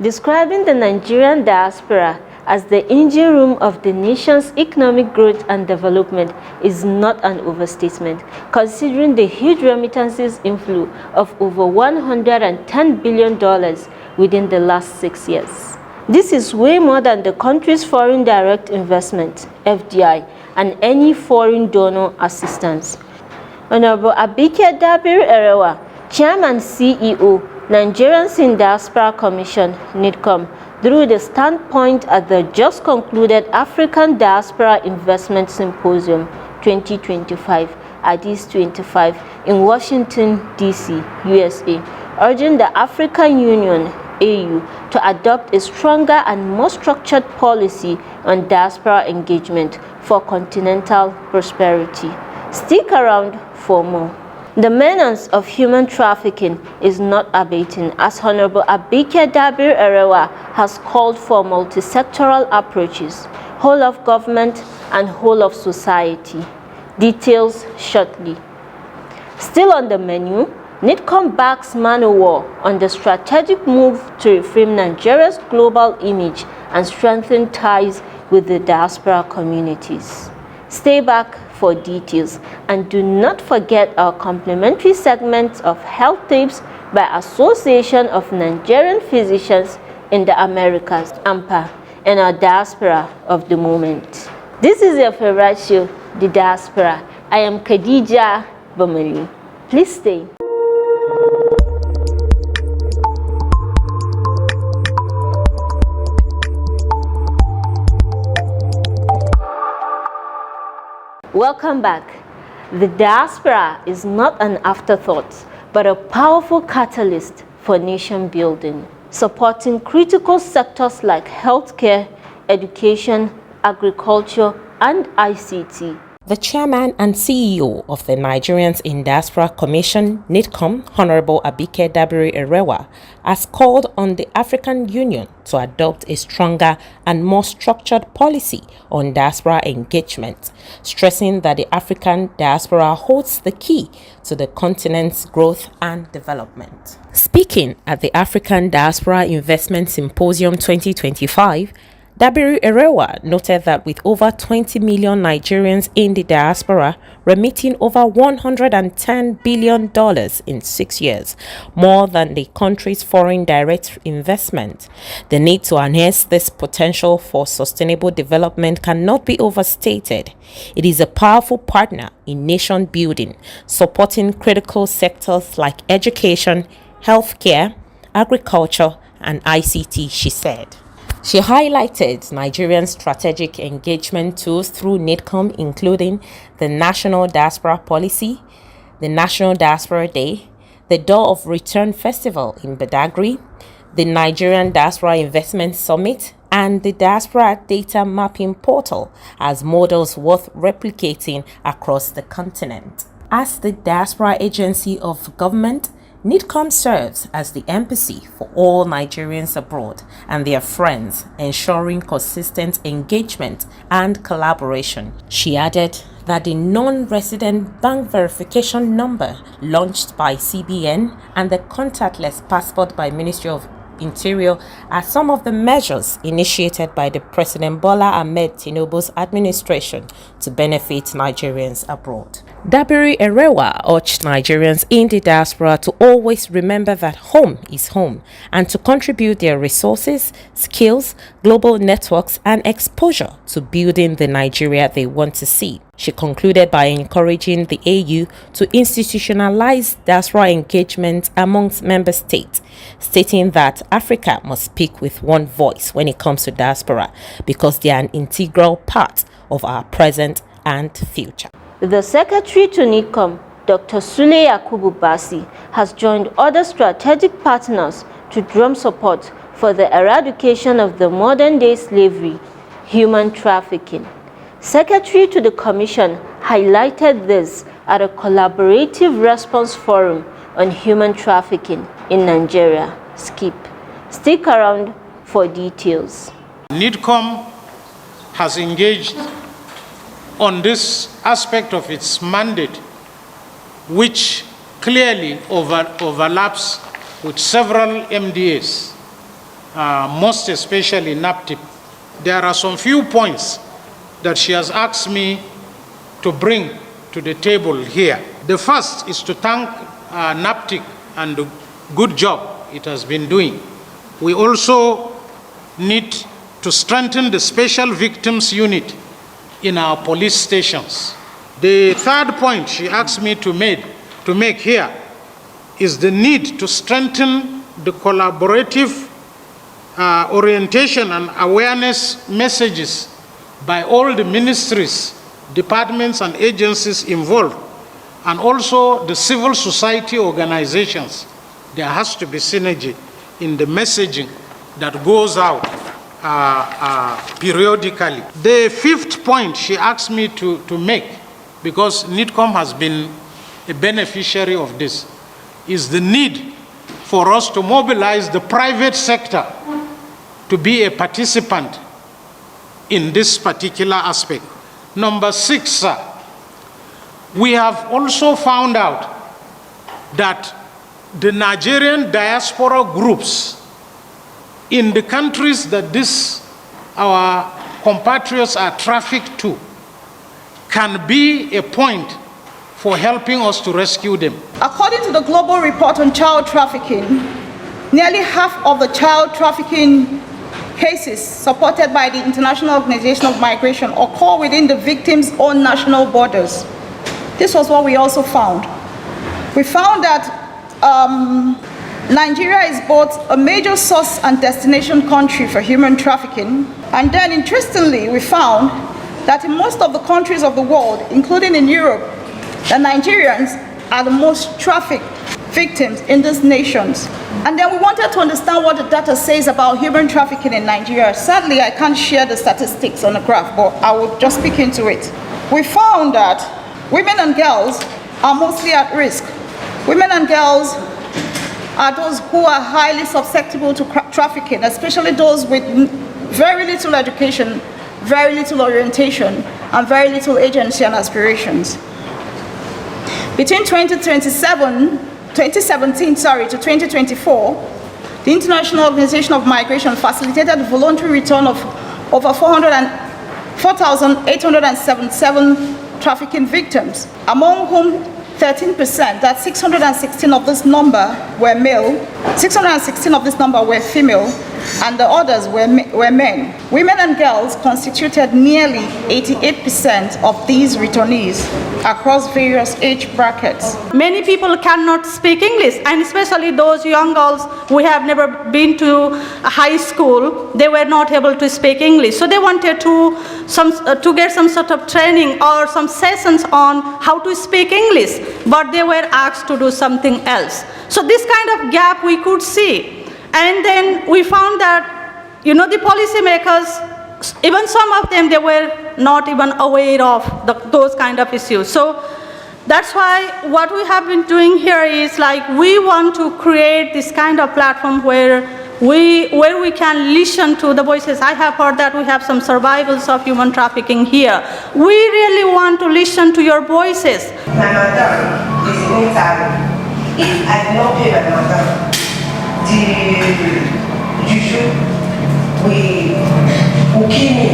Describing the Nigerian diaspora as the engine room of the nation's economic growth and development is not an overstatement, considering the huge remittances inflow of over $110 billion within the last 6 years. This is way more than the country's foreign direct investment, FDI, and any foreign donor assistance. Honorable Abike Dabiri-Erewa, Chairman CEO, Nigerians in Diaspora Commission, NIDCOM, drew the standpoint at the just concluded African Diaspora Investment Symposium 2025, Addis 25, in Washington, D.C., USA, urging the African Union, AU, to adopt a stronger and more structured policy on diaspora engagement for continental prosperity. Stick around for more. The menace of human trafficking is not abating, as Honorable Abike Dabiri-Erewa has called for multi-sectoral approaches, whole of government and whole of society. Details shortly. Still on the menu, NIDCOM backs man-o-war on the strategic move to reframe Nigeria's global image and strengthen ties with the diaspora communities. Stay back for details, and do not forget our complimentary segment of Health Tips by Association of Nigerian Physicians in the Americas, AMPA, and our diaspora of the moment. This is your favorite show, The Diaspora. I am Khadija Bamali. Please stay. Welcome back. The diaspora is not an afterthought, but a powerful catalyst for nation building, supporting critical sectors like healthcare, education, agriculture, and ICT. The chairman and CEO of the Nigerians in Diaspora Commission, NIDCOM, Honorable Abike Dabiri-Erewa, has called on the African Union to adopt a stronger and more structured policy on diaspora engagement, stressing that the African diaspora holds the key to the continent's growth and development. Speaking at the African Diaspora Investment Symposium 2025, Dabiri-Erewa noted that with over 20 million Nigerians in the diaspora remitting over $110 billion in 6 years, more than the country's foreign direct investment, the need to harness this potential for sustainable development cannot be overstated. It is a powerful partner in nation building, supporting critical sectors like education, healthcare, agriculture, and ICT, she said. She highlighted Nigerian strategic engagement tools through NIDCOM, including the National Diaspora Policy, the National Diaspora Day, the Door of Return Festival in Badagry, the Nigerian Diaspora Investment Summit, and the Diaspora Data Mapping Portal as models worth replicating across the continent. As the diaspora agency of government, NIDCOM serves as the embassy for all Nigerians abroad and their friends, ensuring consistent engagement and collaboration. She added that the non-resident bank verification number launched by CBN and the contactless passport by Ministry of Interior are some of the measures initiated by the President Bola Ahmed Tinubu's administration to benefit Nigerians abroad. Dabiri-Erewa urged Nigerians in the diaspora to always remember that home is home and to contribute their resources, skills, global networks, and exposure to building the Nigeria they want to see. She concluded by encouraging the AU to institutionalize diaspora engagement amongst member states, stating that Africa must speak with one voice when it comes to diaspora because they are an integral part of our present and future. The Secretary to NIDCOM, Dr. Sule Yakubu Basi, has joined other strategic partners to drum support for the eradication of the modern-day slavery, human trafficking. Secretary to the Commission highlighted this at a collaborative response forum on human trafficking in Nigeria, SKIP. Stick around for details. NIDCOM has engaged on this aspect of its mandate, which clearly overlaps with several MDAs most especially NAPTIP. There are some few points that she has asked me to bring to the table here. The first is to thank NAPTIP and the good job it has been doing. We also need to strengthen the special victims unit in our police stations. The third point she asked me to make here is the need to strengthen the collaborative orientation and awareness messages by all the ministries, departments, and agencies involved, and also the civil society organizations. There has to be synergy in the messaging that goes out periodically. The fifth point she asked me to make, because NIDCOM has been a beneficiary of this, is the need for us to mobilize the private sector to be a participant in this particular aspect. Number 6, we have also found out that the Nigerian diaspora groups in the countries that our compatriots are trafficked to can be a point for helping us to rescue them. According to the Global Report on Child Trafficking, nearly half of the child trafficking cases supported by the International Organization of Migration occur within the victim's own national borders. This was what we also found. We found that Nigeria is both a major source and destination country for human trafficking. And then interestingly, we found that in most of the countries of the world, including in Europe, the Nigerians are the most trafficked victims in these nations. And then we wanted to understand what the data says about human trafficking in Nigeria. Sadly, I can't share the statistics on the graph, but I will just speak into it. We found that women and girls are mostly at risk. Women and girls are those who are highly susceptible to trafficking, especially those with very little education, very little orientation, and very little agency and aspirations. Between 2017 to 2024, the International Organization of Migration facilitated the voluntary return of over 4,877 trafficking victims, among whom 13%, that's 616 of this number were male, 616 of this number were female, and the others were men. Women and girls constituted nearly 88% of these returnees across various age brackets. Many people cannot speak English, and especially those young girls who have never been to high school, they were not able to speak English. So they wanted to get some sort of training or some sessions on how to speak English, but they were asked to do something else. So this kind of gap we could see. And then we found that, the policymakers, even some of them, they were not even aware of those kind of issues. So that's why what we have been doing here is we want to create this kind of platform where we can listen to the voices. I have heard that we have some survivals of human trafficking here. We really want to listen to your voices. My mother is in Italy. If I do not pay my mother, the juju will kill me.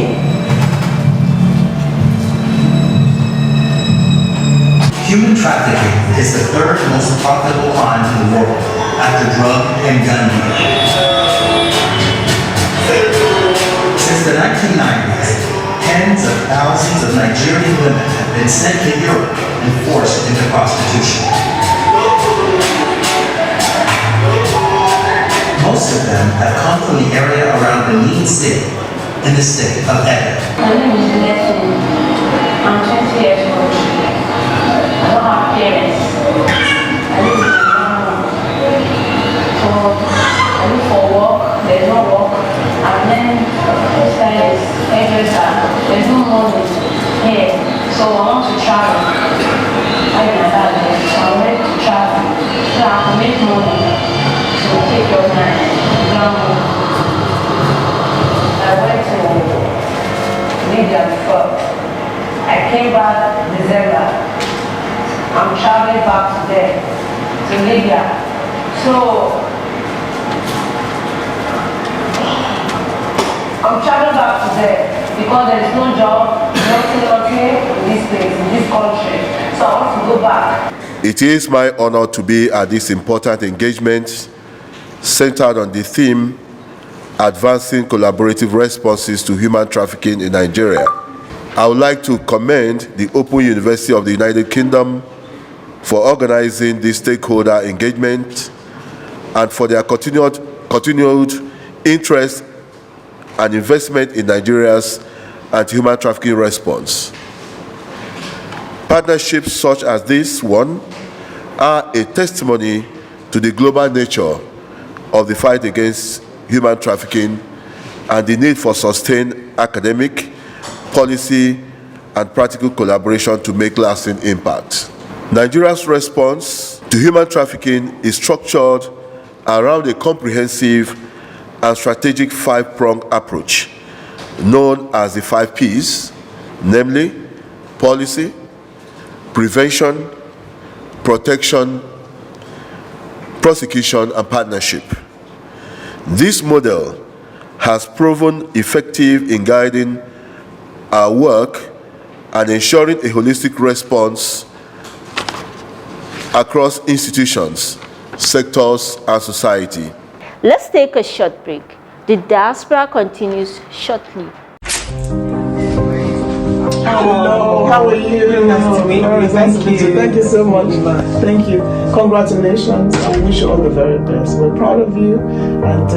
Human trafficking is the third most profitable crime in the world after drug and gun use. Since the 1990s, tens of thousands of Nigerian women have been sent to Europe and forced into prostitution. Most of them have come from the area around Benin City in the state of Edo. My name is Leslie. I'm 20 years old. I don't have parents. I live in my home. So I look for work. There's no work. And then this guy is hairdresser. There's no money here. So I want to travel. I am my dad there. So I'm ready to travel. So I can make money to take care of my grandma. I went to Libya before. I came back December. I'm traveling back today to Libya. So I'm traveling back to there because there is no job, nothing in this place, in this country. So I want to go back. It is my honor to be at this important engagement centered on the theme Advancing Collaborative Responses to Human Trafficking in Nigeria. I would like to commend the Open University of the United Kingdom for organizing this stakeholder engagement and for their continued interest and investment in Nigeria's anti-human trafficking response. Partnerships such as this one are a testimony to the global nature of the fight against human trafficking and the need for sustained academic, policy, and practical collaboration to make lasting impact. Nigeria's response to human trafficking is structured around a comprehensive and strategic five-pronged approach known as the 5 Ps, namely policy, prevention, protection, prosecution, and partnership. This model has proven effective in guiding our work and ensuring a holistic response across institutions, sectors, and society. Let's take a short break. The Diaspora continues shortly. Hello, how are you? Nice to meet you. Thank you so much. Thank you. Congratulations. I wish you all the very best. We're proud of you and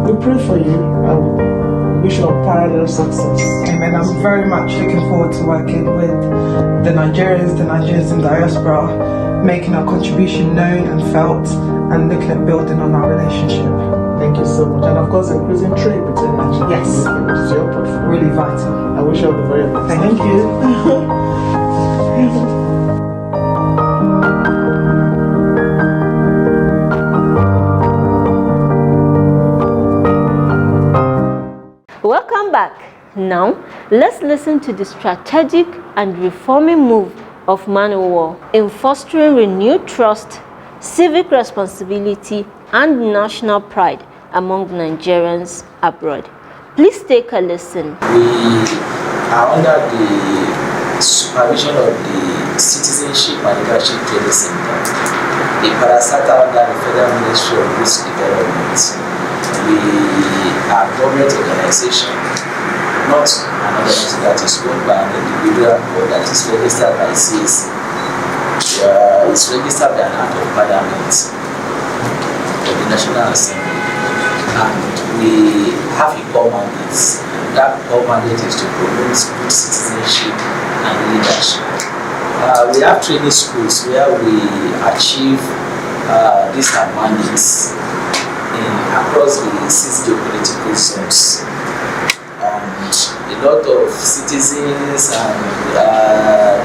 we pray for you. I wish you a parallel success. Amen. I'm very much looking forward to working with the Nigerians in diaspora, making our contribution known and felt, and looking at building on our relationship. Thank you so much. And of course, increasing trade between Nigeria Yes. and it's your portfolio. Really vital. I wish you all the very best. Thank you. Welcome back. Now, let's listen to the strategic and reforming move of Manuwar in fostering renewed trust, civic responsibility, and national pride among Nigerians abroad. Please take a listen. We are under the supervision of the Citizenship and Leadership Training Center, a parastatal under the Federal Ministry of Youth Development. We are a government organization, not an organization that is owned by an individual or that is registered by CAC. It's registered by an Act of Parliament of the National Assembly, and we have a core mandate. That core mandate is to promote good citizenship and leadership. We have training schools where we achieve these mandates across the 6 geopolitical zones. And a lot of citizens and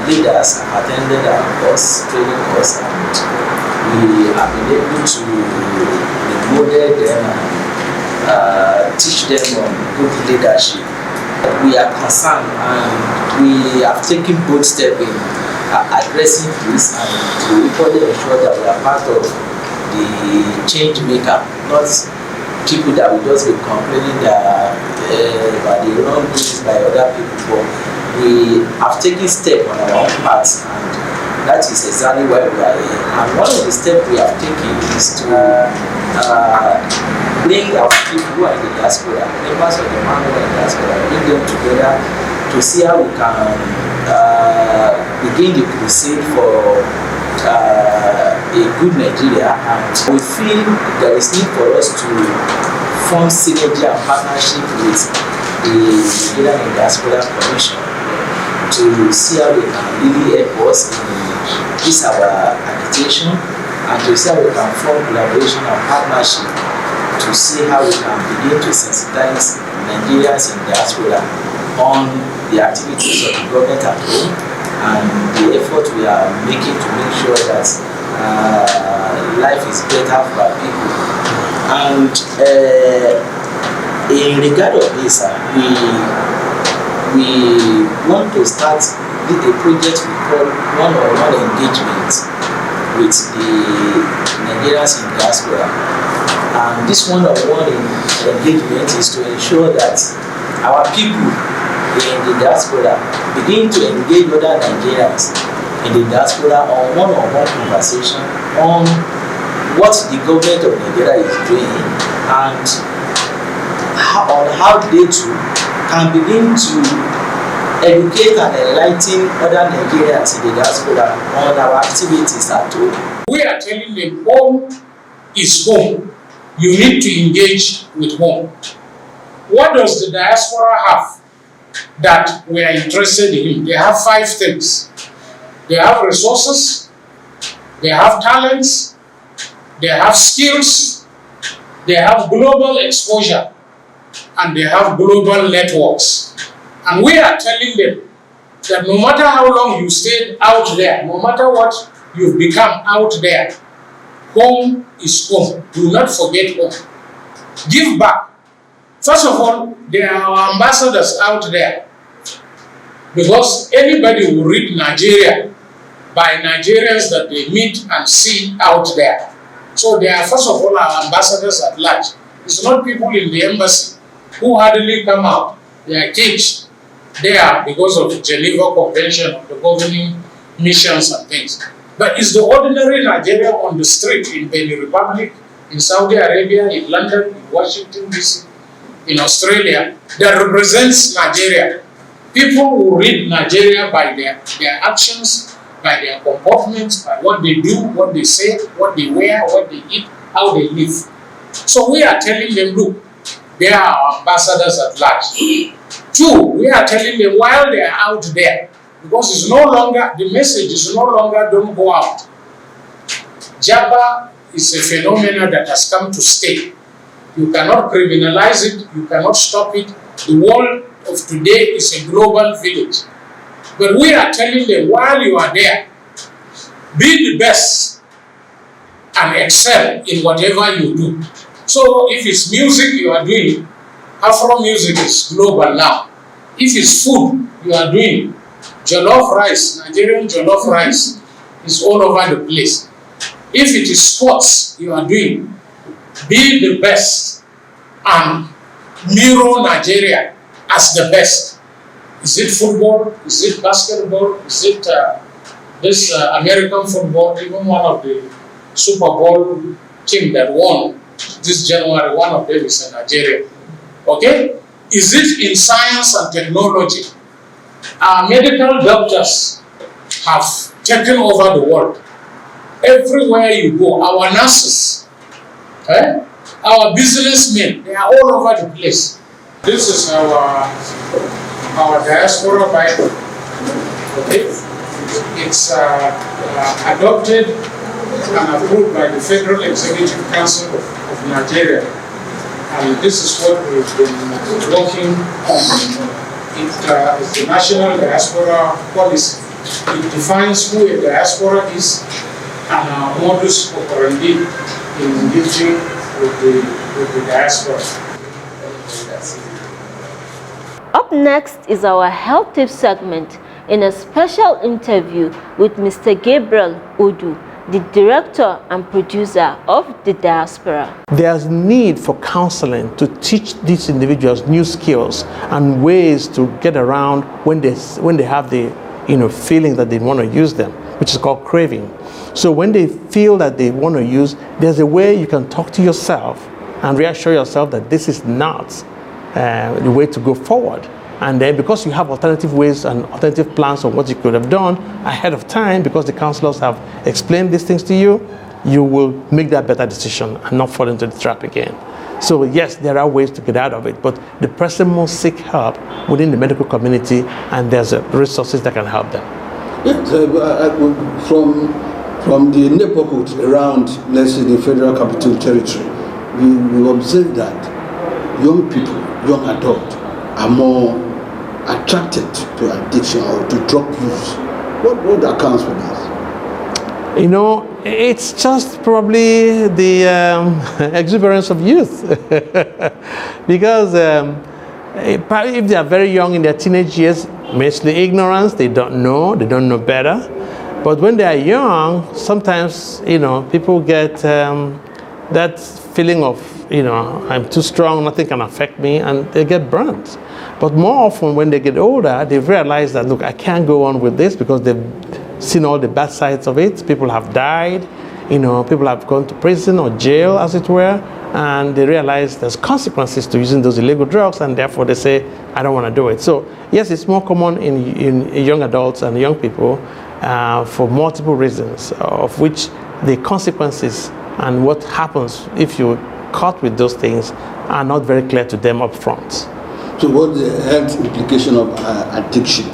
leaders have attended our training course, and we have been able to model them and teach them on good leadership. We are concerned and we have taken bold steps in addressing this, and to equally ensure that we are part of the change maker, not people that will just be complaining that about the wrong things by other people. But we have taken steps on our own part, and that is exactly why we are here. And one of the steps we have taken is to bring our people who are in the diaspora, members of the Manuwar in diaspora, bring them together to see how we can begin the crusade for a good Nigeria. And we feel there is need for us to form synergy and partnership with the Nigerian Diaspora Commission to see how they can really help us in this our agitation, and to see how we can form collaboration and partnership to see how we can begin to sensitize Nigerians in diaspora on the activities of the government at home and the effort we are making to make sure that life is better for our people. And in regard of this, we want to start a project we call one-on-one engagement with the Nigerians in diaspora. And this one-on-one engagement is to ensure that our people in the diaspora begin to engage other Nigerians in the diaspora on one-on-one conversation on what the government of Nigeria is doing and how they too can begin to educate and enlighten other Nigerians in the diaspora on our activities at home. We are telling them home is home. You need to engage with home. What does the diaspora have that we are interested in? They have 5 things. They have resources, they have talents, they have skills, they have global exposure, and they have global networks. And we are telling them that no matter how long you stayed out there, no matter what you've become out there, home is home. Do not forget home. Give back. First of all, they are our ambassadors out there. Because anybody will read Nigeria by Nigerians that they meet and see out there. So they are first of all our ambassadors at large. It's not people in the embassy who hardly come out. They are caged there because of the Geneva Convention of the governing missions and things. But it's the ordinary Nigerian on the street in Benin Republic, in Saudi Arabia, in London, in Washington, D.C., in Australia, that represents Nigeria. People who read Nigeria by their actions, by their comportments, by what they do, what they say, what they wear, what they eat, how they live. So we are telling them, look, they are our ambassadors at large. 2, we are telling them while they are out there, because it's no longer, the message is no longer don't go out. Japa is a phenomenon that has come to stay. You cannot criminalize it, you cannot stop it. The world of today is a global village. But we are telling them while you are there, be the best and excel in whatever you do. So if it's music you are doing, Afro music is global now. If it's food you are doing, jollof rice, Nigerian jollof rice is all over the place. If it is sports you are doing, be the best and mirror Nigeria as the best. Is it football? Is it basketball? Is it this American football? Even one of the Super Bowl team that won this January, one of them is in Nigeria. Okay? Is it in science and technology? Our medical doctors have taken over the world. Everywhere you go, our nurses, our businessmen, they are all over the place. This is our diaspora Bible. Okay? It's adopted and approved by the Federal Executive Council of Nigeria. And this is what we've been working on. It is the National Diaspora Policy. It defines who a diaspora is and our modus operandi in engaging with the diaspora. Up next is our health tips segment in a special interview with Mr. Gabriel Odu, the director and producer of the Diaspora. There's need for counseling to teach these individuals new skills and ways to get around when they have the feeling that they want to use them, which is called craving. So when they feel that they want to use, there's a way you can talk to yourself and reassure yourself that this is not the way to go forward. And then because you have alternative ways and alternative plans of what you could have done ahead of time, because the counselors have explained these things to you, you will make that better decision and not fall into the trap again. So yes, there are ways to get out of it, but the person must seek help within the medical community, and there's resources that can help them. Yes, from the neighborhood around, let's say, the Federal Capital Territory, we observe that young people, young adults, are more attracted to addiction or to drug use. What accounts for this? It's just probably the exuberance of youth. Because if they are very young in their teenage years, mostly ignorance, they don't know better. But when they are young, sometimes, people get that feeling of I'm too strong, nothing can affect me, and they get burnt. But more often when they get older, they've realized that, look, I can't go on with this because they've seen all the bad sides of it. People have died, people have gone to prison or jail, as it were, and they realize there's consequences to using those illegal drugs, and therefore they say, I don't want to do it. So yes, it's more common in young adults and young people for multiple reasons, of which the consequences and what happens if you're caught with those things are not very clear to them up front. So what's the health implication of addiction?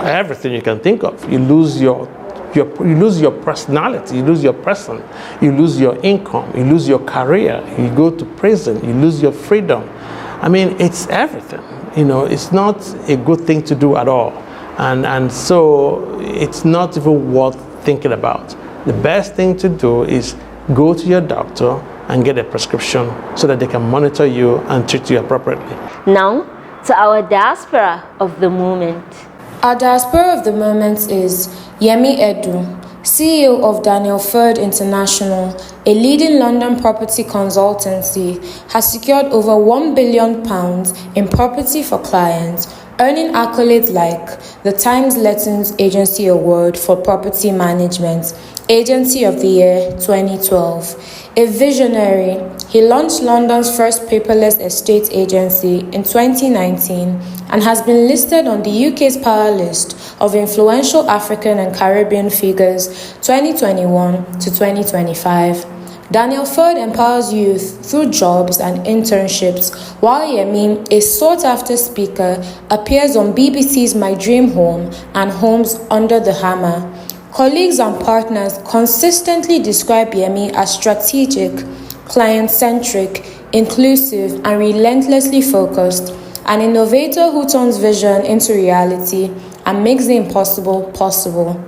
Everything you can think of. You lose your personality, you lose your person, you lose your income, you lose your career, you go to prison, you lose your freedom. I mean, it's everything. It's not a good thing to do at all. And so it's not even worth thinking about. The best thing to do is go to your doctor and get a prescription so that they can monitor you and treat you appropriately. Now, to our diaspora of the moment. Our diaspora of the moment is Yemi Edu, CEO of Daniel Ferd International, a leading London property consultancy, has secured over £1 billion in property for clients, earning accolades like the Times Lettings Agency Award for Property Management, Agency of the Year 2012. A visionary, he launched London's first paperless estate agency in 2019 and has been listed on the UK's Power List of influential African and Caribbean figures 2021 to 2025. Daniel Ferd empowers youth through jobs and internships, while Yemi, a sought-after speaker, appears on BBC's My Dream Home and Homes Under the Hammer. Colleagues and partners consistently describe Yemi as strategic, client-centric, inclusive, and relentlessly focused, an innovator who turns vision into reality and makes the impossible possible.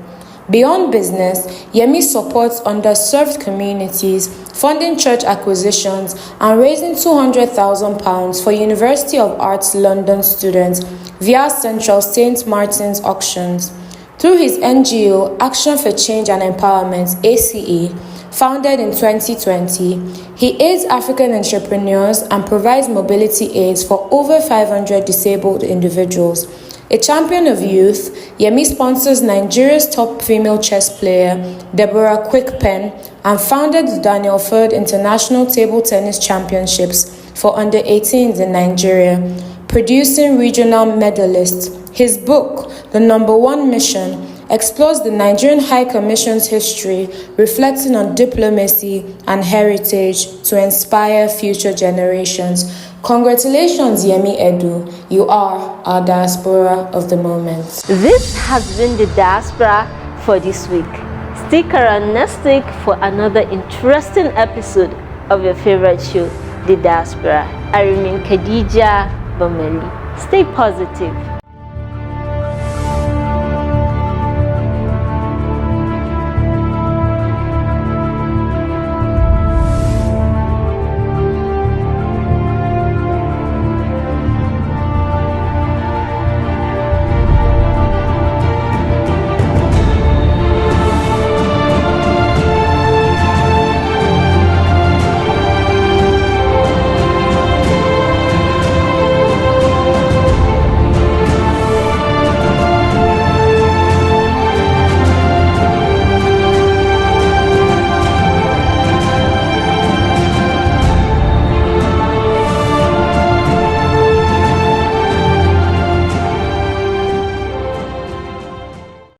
Beyond business, Yemi supports underserved communities, funding church acquisitions, and raising £200,000 for University of Arts London students via Central St. Martin's auctions. Through his NGO, Action for Change and Empowerment, ACE, founded in 2020, he aids African entrepreneurs and provides mobility aids for over 500 disabled individuals. A champion of youth, Yemi sponsors Nigeria's top female chess player, Deborah Quickpen, and founded the Daniel Ferd International Table Tennis Championships for under-18s in Nigeria, producing regional medalists. His book, The Number One Mission, explores the Nigerian High Commission's history, reflecting on diplomacy and heritage to inspire future generations. Congratulations, Yemi Edu. You are our diaspora of the moment. This has been the diaspora for this week. Stick around next week for another interesting episode of your favorite show, The Diaspora. I remain Khadija Bameli. Stay positive.